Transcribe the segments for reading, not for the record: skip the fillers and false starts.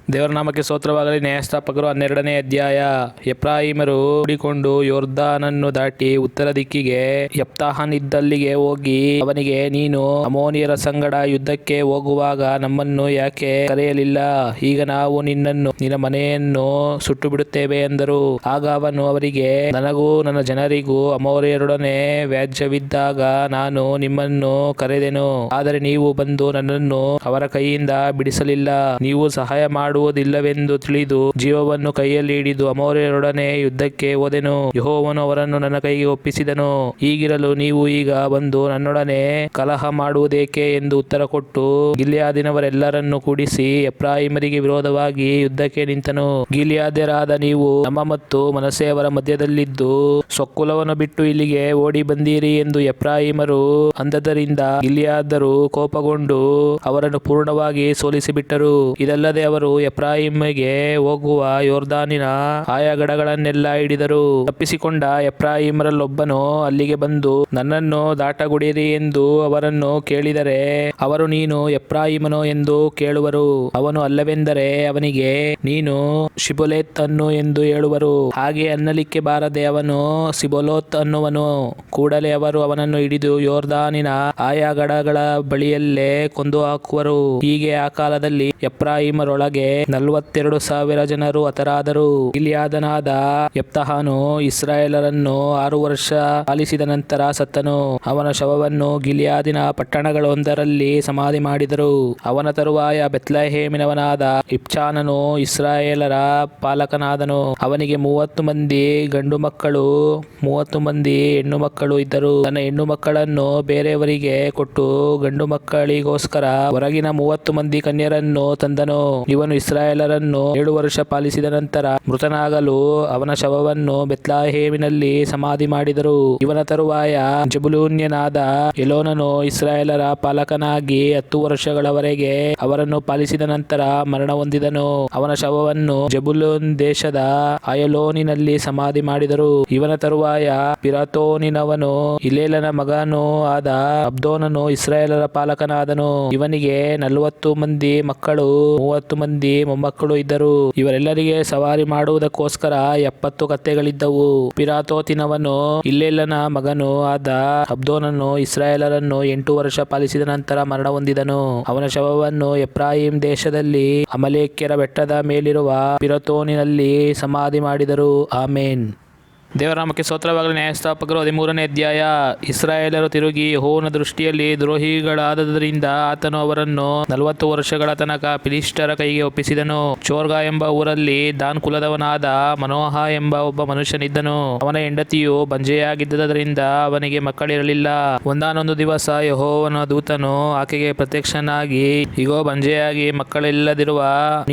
ದೇವರ ನಾಮಕ್ಕೆ ಸ್ತೋತ್ರವಾಗಲಿ. ನ್ಯಾಯಸ್ಥಾಪಕರು 12ನೇ ಅಧ್ಯಾಯ. ಎಫ್ರಾಯೀಮರು ಕೂಡಿಕೊಂಡು ಯೊರ್ದಾನನ್ನು ದಾಟಿ ಉತ್ತರ ದಿಕ್ಕಿಗೆ ಯೆಫ್ತಾಹನಿದ್ದಲ್ಲಿಗೆ ಹೋಗಿ ಅವನಿಗೆ, ನೀನು ಅಮ್ಮೋನಿಯರ ಸಂಗಡ ಯುದ್ಧಕ್ಕೆ ಹೋಗುವಾಗ ನಮ್ಮನ್ನು ಯಾಕೆ ಕರೆಯಲಿಲ್ಲ? ಈಗ ನಾವು ನಿನ್ನನ್ನು ನಿನ್ನ ಮನೆಯನ್ನು ಸುಟ್ಟು ಬಿಡುತ್ತೇವೆ ಎಂದರು. ಆಗ ಅವನು ಅವರಿಗೆ, ನನಗೂ ನನ್ನ ಜನರಿಗೂ ಅಮ್ಮೋನಿಯರೊಡನೆ ವ್ಯಾಜ್ಯವಿದ್ದಾಗ ನಾನು ನಿಮ್ಮನ್ನು ಕರೆದೆನು, ಆದರೆ ನೀವು ಬಂದು ನನ್ನನ್ನು ಅವರ ಕೈಯಿಂದ ಬಿಡಿಸಲಿಲ್ಲ. ನೀವು ಸಹಾಯ ಮಾಡುವುದಿಲ್ಲವೆಂದು ತಿಳಿದು ಜೀವವನ್ನು ಕೈಯಲ್ಲಿ ಹಿಡಿದು ಅಮ್ಮೋನಿಯರೊಡನೆ ಯುದ್ಧಕ್ಕೆ ಹೋದೆನು. ಯೆಹೋವನು ಅವರನ್ನು ನನ್ನ ಕೈಗೆ ಒಪ್ಪಿಸಿದನು. ಹೀಗಿರಲು ನೀವು ಈಗ ಬಂದು ನನ್ನೊಡನೆ ಕಲಹ ಮಾಡುವುದೇಕೆ ಎಂದು ಉತ್ತರ ಕೊಟ್ಟು ಗಿಲ್ಯಾದಿನವರೆಲ್ಲರನ್ನು ಕೂಡಿಸಿ ಎಫ್ರಾಯೀಮರಿಗೆ ವಿರೋಧವಾಗಿ ಯುದ್ಧಕ್ಕೆ ನಿಂತನು. ಗಿಲ್ಯಾದ್ಯರಾದ ನೀವು ನಮ್ಮ ಮತ್ತು ಮನಸ್ಸೆಯವರ ಮಧ್ಯದಲ್ಲಿದ್ದು ಸ್ವಕುಲವನ್ನು ಬಿಟ್ಟು ಇಲ್ಲಿಗೆ ಓಡಿ ಬಂದಿರಿ ಎಂದು ಎಫ್ರಾಯೀಮರು ಅಂದದರಿಂದ ಗಿಲ್ಯಾದ್ಯರು ಕೋಪಗೊಂಡು ಅವರನ್ನು ಪೂರ್ಣವಾಗಿ ಸೋಲಿಸಿಬಿಟ್ಟರು. ಇದಲ್ಲದೆ ಅವರು ಎಫ್ರಾಯೀಮಿಗೆ ಹೋಗುವ ಯೊರ್ದಾನಿನ ಆಯಗಡಗಳನ್ನೆಲ್ಲ ಹಿಡಿದರು. ತಪ್ಪಿಸಿಕೊಂಡ ಎಫ್ರಾಯೀಮರಲ್ಲೊಬ್ಬನು ಅಲ್ಲಿಗೆ ಬಂದು ನನ್ನನ್ನು ದಾಟಗೊಡಿರಿ ಎಂದು ಅವರನ್ನು ಕೇಳಿದರೆ ಅವರು, ನೀನು ಎಫ್ರಾಯೀಮನೋ ಎಂದು ಕೇಳುವರು. ಅವನು ಅಲ್ಲವೆಂದರೆ ಅವನಿಗೆ, ನೀನು ಶಿಬೋಲೇತ್ ಅನ್ನು ಎಂದು ಹೇಳುವರು. ಹಾಗೆ ಅನ್ನಲಿಕ್ಕೆ ಬಾರದೆ ಅವನು ಸಿಬೋಲೋತ್ ಅನ್ನುವನು. ಕೂಡಲೇ ಅವರು ಅವನನ್ನು ಹಿಡಿದು ಯೊರ್ದಾನಿನ ಆಯಗಡಗಳ ಬಳಿಯಲ್ಲೇ ಕೊಂದು ಹಾಕುವರು. ಹೀಗೆ ಆ ಕಾಲದಲ್ಲಿ ಎಫ್ರಾಯೀಮರೊಳಗೆ 42,000 ಜನರು ಹತರಾದರು. ಗಿಲ್ಯಾದನಾದ ಯೆಫ್ತಾಹನು ಇಸ್ರಾಯೇಲರನ್ನು 6 ವರ್ಷ ಪಾಲಿಸಿದ ನಂತರ ಸತ್ತನು. ಅವನ ಶವವನ್ನು ಗಿಲ್ಯಾದಿನ ಪಟ್ಟಣಗಳೊಂದರಲ್ಲಿ ಸಮಾಧಿ ಮಾಡಿದರು. ಅವನ ತರುವಾಯ ಬೆತ್ಲೆಹೇಮಿನವನಾದ ಇಬ್ಚಾನನು ಇಸ್ರಾಯೇಲರ ಪಾಲಕನಾದನು. ಅವನಿಗೆ 30 ಮಂದಿ ಗಂಡು ಮಕ್ಕಳು 30 ಮಂದಿ ಹೆಣ್ಣು ಮಕ್ಕಳು ಇದ್ದರು. ತನ್ನ ಹೆಣ್ಣು ಮಕ್ಕಳನ್ನು ಬೇರೆಯವರಿಗೆ ಕೊಟ್ಟು ಗಂಡು ಮಕ್ಕಳಿಗೋಸ್ಕರ ಹೊರಗಿನ 30 ಮಂದಿ ಕನ್ಯರನ್ನು ತಂದನು. ಇವನು ಇಸ್ರಾಯೇಲರನ್ನು 7 ವರ್ಷ ಪಾಲಿಸಿದ ನಂತರ ಮೃತನಾಗಲು ಅವನ ಶವವನ್ನು ಬೆತ್ಲೆಹೇಮಿನಲ್ಲಿ ಸಮಾಧಿ ಮಾಡಿದರು. ಇವನ ತರುವಾಯ ಜೆಬುಲೂನ್ಯನಾದ ಎಲೋನನು ಇಸ್ರಾಯೇಲರ ಪಾಲಕನಾಗಿ 10 ವರ್ಷಗಳವರೆಗೆ ಅವರನ್ನು ಪಾಲಿಸಿದ ನಂತರ ಮರಣ ಹೊಂದಿದನು. ಅವನ ಶವವನ್ನು ಜೆಬುಲೂನ್ ದೇಶದ ಅಯಲೋನಿನಲ್ಲಿ ಸಮಾಧಿ ಮಾಡಿದರು. ಇವನ ತರುವಾಯ ಪಿರಾತೋನಿನವನು ಹಿಲೇಲನ ಮಗನೂ ಆದ ಅಬ್ದೋನನು ಇಸ್ರಾಯೇಲರ ಪಾಲಕನಾದನು. ಇವನಿಗೆ 40 ಮಂದಿ ಮಕ್ಕಳು 30 ಮಂದಿ ಮೊಮ್ಮಕ್ಕಳು ಇದ್ದರು. ಇವರೆಲ್ಲರಿಗೆ ಸವಾರಿ ಮಾಡುವುದಕ್ಕೋಸ್ಕರ 70 ಕತ್ತೆಗಳಿದ್ದವು. ಪಿರಾತೋತಿನವನು ಹಿಲ್ಲೇಲನ ಮಗನೂ ಆದ ಅಬ್ದೋನನು ಇಸ್ರಾಯೇಲರನ್ನು 8 ವರ್ಷ ಪಾಲಿಸಿದ ನಂತರ ಮರಣ ಹೊಂದಿದನು. ಅವನ ಶವವನ್ನು ಎಫ್ರಾಯೀಮ್ ದೇಶದಲ್ಲಿ ಅಮಲೇಕ್ಯರ ಬೆಟ್ಟದ ಮೇಲಿರುವ ಪಿರಾತೋನಿನಲ್ಲಿ ಸಮಾಧಿ ಮಾಡಿದರು. ಆಮೇನ್. ದೇವರ ನಾಮಕ್ಕೆ ಸ್ತೋತ್ರವಾಗಲಿ. ನ್ಯಾಯಸ್ಥಾಪಕರು 13ನೇ ಅಧ್ಯಾಯ. ಇಸ್ರಾಯೇಲರು ತಿರುಗಿ ಯೆಹೋವನ ದೃಷ್ಟಿಯಲ್ಲಿ ದ್ರೋಹಿಗಳಾದದರಿಂದ ಆತನು ಅವರನ್ನು 40 ವರ್ಷಗಳ ತನಕ ಫಿಲಿಷ್ಟಿಯರ ಕೈಗೆ ಒಪ್ಪಿಸಿದನು. ಚೋರ್ಗಾ ಎಂಬ ಊರಲ್ಲಿ ದಾನ್ ಕುಲದವನಾದ ಮನೋಹ ಎಂಬ ಒಬ್ಬ ಮನುಷ್ಯನಿದ್ದನು. ಅವನ ಹೆಂಡತಿಯು ಬಂಜೆಯಾಗಿದ್ದರಿಂದ ಅವನಿಗೆ ಮಕ್ಕಳಿರಲಿಲ್ಲ. ಒಂದಾನೊಂದು ದಿವಸ ಯೆಹೋವನ ದೂತನು ಆಕೆಗೆ ಪ್ರತ್ಯಕ್ಷನಾಗಿ, ಇಗೋ, ಬಂಜೆಯಾಗಿ ಮಕ್ಕಳಿಲ್ಲದಿರುವ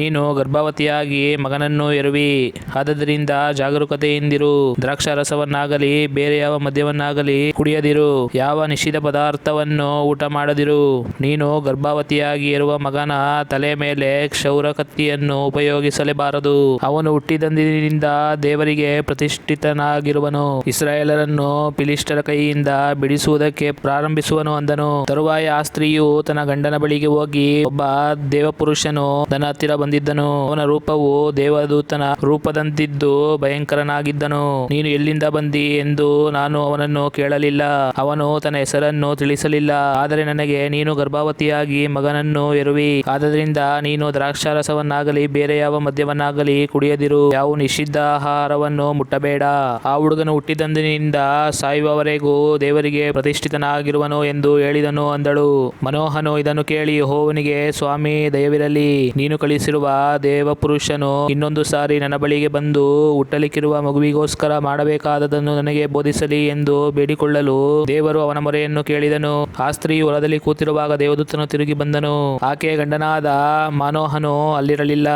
ನೀನು ಗರ್ಭವತಿಯಾಗಿ ಮಗನನ್ನು ಹೆರುವಿ. ಆದದರಿಂದ ಜಾಗರೂಕತೆಯಿಂದಿರು. ದ್ರಾಕ್ಷಾರಸವನ್ನಾಗಲಿ ಬೇರೆ ಯಾವ ಮದ್ಯವನ್ನಾಗಲಿ ಕುಡಿಯದಿರು. ಯಾವ ನಿಷಿದ್ಧ ಪದಾರ್ಥವನ್ನು ಊಟ ಮಾಡದಿರು. ನೀನು ಗರ್ಭವತಿಯಾಗಿ ಇರುವ ಮಗನ ತಲೆ ಮೇಲೆ ಕ್ಷೌರ ಕತ್ತಿಯನ್ನು ಉಪಯೋಗಿಸಲೇಬಾರದು. ಅವನು ಹುಟ್ಟಿದಂದಿನಿಂದ ದೇವರಿಗೆ ಪ್ರತಿಷ್ಠಿತನಾಗಿರುವನು. ಇಸ್ರಾಯೇಲರನ್ನು ಫಿಲಿಷ್ಟಿಯರ ಕೈಯಿಂದ ಬಿಡಿಸುವುದಕ್ಕೆ ಪ್ರಾರಂಭಿಸುವನು ಅಂದನು. ತರುವಾಯ ಆ ಸ್ತ್ರೀಯು ತನ್ನ ಗಂಡನ ಬಳಿಗೆ ಹೋಗಿ, ಒಬ್ಬ ದೇವಪುರುಷನು ನನ್ನ ಹತ್ತಿರ ಬಂದಿದ್ದನು. ಅವನ ರೂಪವು ದೇವದೂತನ ರೂಪದಂತಿದ್ದು ಭಯಂಕರನಾಗಿದ್ದನು. ನೀನು ಎಲ್ಲಿಂದ ಬಂದಿ ಎಂದು ನಾನು ಅವನನ್ನು ಕೇಳಲಿಲ್ಲ. ಅವನು ತನ್ನ ಹೆಸರನ್ನು ತಿಳಿಸಲಿಲ್ಲ. ಆದರೆ ನನಗೆ, ನೀನು ಗರ್ಭವತಿಯಾಗಿ ಮಗನನ್ನು ಹೆರುವಿ. ಆದ್ದರಿಂದ ನೀನು ದ್ರಾಕ್ಷಾರಸವನ್ನಾಗಲಿ ಬೇರೆ ಯಾವ ಮದ್ಯವನ್ನಾಗಲಿ ಕುಡಿಯದಿರು. ಯಾವ ನಿಷಿದ್ಧ ಆಹಾರವನ್ನು ಮುಟ್ಟಬೇಡ. ಆ ಹುಡುಗನು ಹುಟ್ಟಿದಂದಿನಿಂದ ಸಾಯುವವರೆಗೂ ದೇವರಿಗೆ ಪ್ರತಿಷ್ಠಿತನಾಗಿರುವನು ಎಂದು ಹೇಳಿದನು ಅಂದಳು. ಮನೋಹನು ಇದನ್ನು ಕೇಳಿ ಯೆಹೋವನಿಗೆ, ಸ್ವಾಮಿ, ದಯವಿರಲಿ. ನೀನು ಕಳುಹಿಸಿರುವ ದೇವಪುರುಷನು ಇನ್ನೊಂದು ಸಾರಿ ನನ್ನ ಬಳಿಗೆ ಬಂದು ಹುಟ್ಟಲಿಕ್ಕಿರುವ ಮಗುವಿಗೋಸ್ಕರ ಮಾಡಬೇಕಾದದನ್ನು ನನಗೆ ಬೋಧಿಸಲಿ ಎಂದು ಬೇಡಿಕೊಳ್ಳಲು ದೇವರು ಅವನ ಮೊರೆಯನ್ನು ಕೇಳಿದನು. ಆ ಸ್ತ್ರೀಯು ಹೊಲದಲ್ಲಿ ಕೂತಿರುವಾಗ ದೇವದೂತನು ತಿರುಗಿ ಬಂದನು. ಆಕೆಯ ಗಂಡನಾದ ಮನೋಹನು ಅಲ್ಲಿರಲಿಲ್ಲ.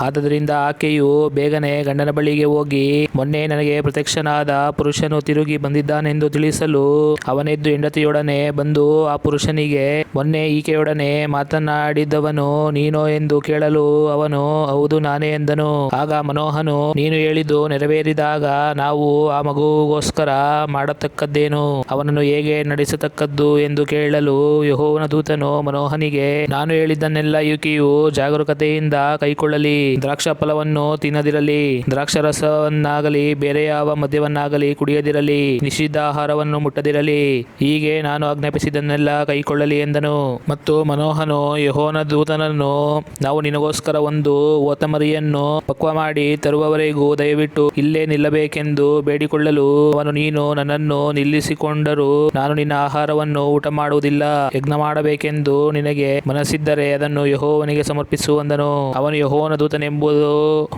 ಆದ್ದರಿಂದ ಆಕೆಯು ಬೇಗನೆ ಗಂಡನ ಬಳಿಗೆ ಹೋಗಿ, ಮೊನ್ನೆ ನನಗೆ ಪ್ರತ್ಯಕ್ಷನಾದ ಪುರುಷನು ತಿರುಗಿ ಬಂದಿದ್ದಾನೆಂದು ತಿಳಿಸಲು ಅವನೆದ್ದು ಹೆಂಡತಿಯೊಡನೆ ಬಂದು ಆ ಪುರುಷನಿಗೆ, ಮೊನ್ನೆ ಈಕೆಯೊಡನೆ ಮಾತನಾಡಿದವನು ನೀನೋ ಎಂದು ಕೇಳಲು ಅವನು, ಹೌದು, ನಾನೇ ಎಂದನು. ಆಗ ಮನೋಹನು, ನೀನು ಹೇಳಿದ್ದು ನೆರವೇರಿದಾಗ ನಾವು ನಾವು ಆ ಮಗುವಿಗೋಸ್ಕರ ಮಾಡತಕ್ಕದ್ದೇನು, ಅವನನ್ನು ಹೇಗೆ ನಡೆಸತಕ್ಕದ್ದು ಎಂದು ಕೇಳಲು ಯೆಹೋವನ ದೂತನು ಮನೋಹನಿಗೆ, ನಾನು ಹೇಳಿದ್ದನ್ನೆಲ್ಲ ಈಕೆಯು ಜಾಗರೂಕತೆಯಿಂದ ಕೈಕೊಳ್ಳಲಿ. ದ್ರಾಕ್ಷ ಫಲವನ್ನು ತಿನ್ನದಿರಲಿ, ದ್ರಾಕ್ಷಾರಸವನ್ನಾಗಲಿ ಬೇರೆ ಯಾವ ಮದ್ಯವನ್ನಾಗಲಿ ಕುಡಿಯದಿರಲಿ, ನಿಷಿದ್ಧ ಆಹಾರವನ್ನು ಮುಟ್ಟದಿರಲಿ, ಹೀಗೆ ನಾನು ಆಜ್ಞಾಪಿಸಿದ್ದನ್ನೆಲ್ಲ ಕೈಕೊಳ್ಳಲಿ ಎಂದನು. ಮತ್ತು ಮನೋಹನು ಯೆಹೋವನ ದೂತನನ್ನು, ನಾವು ನಿನಗೋಸ್ಕರ ಒಂದು ಹೋತಮರಿಯನ್ನು ಪಕ್ವ ಮಾಡಿ ತರುವವರೆಗೂ ದಯವಿಟ್ಟು ಇಲ್ಲೇ ನಿಲ್ಲಬೇಕೆಂದು ಬೇಡಿಕೊಳ್ಳಲು ಅವನು, ನೀನು ನನ್ನನ್ನು ನಿಲ್ಲಿಸಿಕೊಂಡರೂ ನಾನು ನಿನ್ನ ಆಹಾರವನ್ನು ಊಟ ಮಾಡುವುದಿಲ್ಲ. ಯಜ್ಞ ಮಾಡಬೇಕೆಂದು ನಿನಗೆ ಮನಸ್ಸಿದ್ದರೆ ಅದನ್ನು ಯೆಹೋವನಿಗೆ ಸಮರ್ಪಿಸು ಅಂದನು. ಅವನು ಯೆಹೋವನ ದೂತನೆಂಬುದು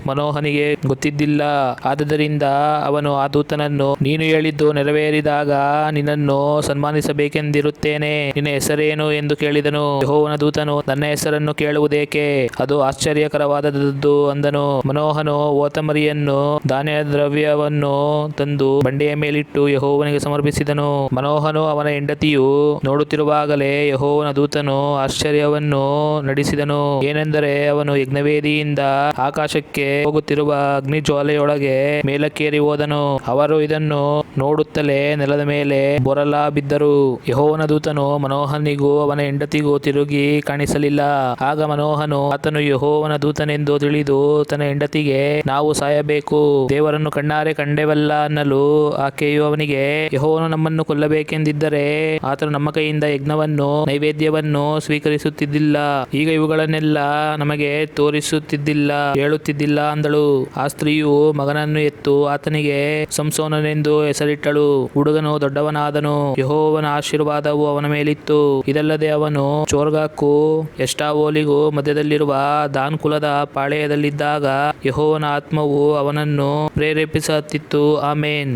ಮನೋಹನಿಗೆ ಗೊತ್ತಿದ್ದಿಲ್ಲ. ಆದುದರಿಂದ ಅವನು ಆ ದೂತನನ್ನು, ನೀನು ಹೇಳಿದ್ದು ನೆರವೇರಿದಾಗ ನಿನ್ನನ್ನು ಸನ್ಮಾನಿಸಬೇಕೆಂದಿರುತ್ತೇನೆ, ನಿನ್ನ ಹೆಸರೇನು ಎಂದು ಕೇಳಿದನು. ಯೆಹೋವನ ದೂತನು, ನನ್ನ ಹೆಸರನ್ನು ಕೇಳುವುದೇಕೆ, ಅದು ಆಶ್ಚರ್ಯಕರವಾದದ್ದು ಅಂದನು. ಮನೋಹನು ಹೋತಮರಿಯನ್ನು ಧಾನ್ಯ ದ್ರವ್ಯವನ್ನು ತಂದು ಬಂಡೆಯ ಮೇಲಿಟ್ಟು ಯೆಹೋವನಿಗೆ ಸಮರ್ಪಿಸಿದನು. ಮನೋಹನು ಅವನ ಹೆಂಡತಿಯು ನೋಡುತ್ತಿರುವಾಗಲೇ ಯೆಹೋವನ ದೂತನು ಆಶ್ಚರ್ಯವನ್ನು ನಡೆಸಿದನು. ಏನೆಂದರೆ ಅವನು ಯಜ್ಞವೇದಿಯಿಂದ ಆಕಾಶಕ್ಕೆ ಹೋಗುತ್ತಿರುವ ಅಗ್ನಿಜ್ವಾಲೆಯೊಳಗೆ ಮೇಲಕ್ಕೇರಿ ಹೋದನು. ಅವರು ಇದನ್ನು ನೋಡುತ್ತಲೇ ನೆಲದ ಮೇಲೆ ಬೋರಲಾ ಬಿದ್ದರು. ಯೆಹೋವನ ದೂತನು ಮನೋಹನಿಗೂ ಅವನ ಹೆಂಡತಿಗೂ ತಿರುಗಿ ಕಾಣಿಸಲಿಲ್ಲ. ಆಗ ಮನೋಹನು ಆತನು ಯೆಹೋವನ ದೂತನೆಂದು ತಿಳಿದು ತನ್ನ ಹೆಂಡತಿಗೆ, ನಾವು ಸಾಯಬೇಕು, ದೇವರನ್ನು ಕಣ್ಣಾರೆ ಕಂಡೆವಲ್ಲ ಅನ್ನಲು ಆಕೆಯು ಅವನಿಗೆ, ಯೆಹೋವನು ನಮ್ಮನ್ನು ಕೊಲ್ಲಬೇಕೆಂದಿದ್ದರೆ ಆತನು ನಮ್ಮ ಕೈಯಿಂದ ಯಜ್ಞವನ್ನು ನೈವೇದ್ಯವನ್ನು ಸ್ವೀಕರಿಸುತ್ತಿದ್ದಿಲ್ಲ, ಈಗ ಇವುಗಳನ್ನೆಲ್ಲ ನಮಗೆ ತೋರಿಸುತ್ತಿದ್ದಿಲ್ಲ, ಹೇಳುತ್ತಿದ್ದಿಲ್ಲ ಅಂದಳು. ಆ ಸ್ತ್ರೀಯು ಮಗನನ್ನು ಎತ್ತು ಆತನಿಗೆ ಸಂಸೋನನೆಂದು ಹೆಸರಿಟ್ಟಳು. ಹುಡುಗನು ದೊಡ್ಡವನಾದನು, ಯೆಹೋವನ ಆಶೀರ್ವಾದವು ಅವನ ಮೇಲಿತ್ತು. ಇದಲ್ಲದೆ ಅವನು ಚೋರ್ಗಾಕ್ಕೂ ಎಷ್ಟಾವೋಲಿಗೂ ಮಧ್ಯದಲ್ಲಿರುವ ದಾನ್ ಕುಲದ ಪಾಳೆಯದಲ್ಲಿದ್ದಾಗ ಯೆಹೋವನ ಆತ್ಮವು ಅವನನ್ನು ಪ್ರೇರೇಪಿಸುತ್ತಿತ್ತು. ಆಮೇನ್.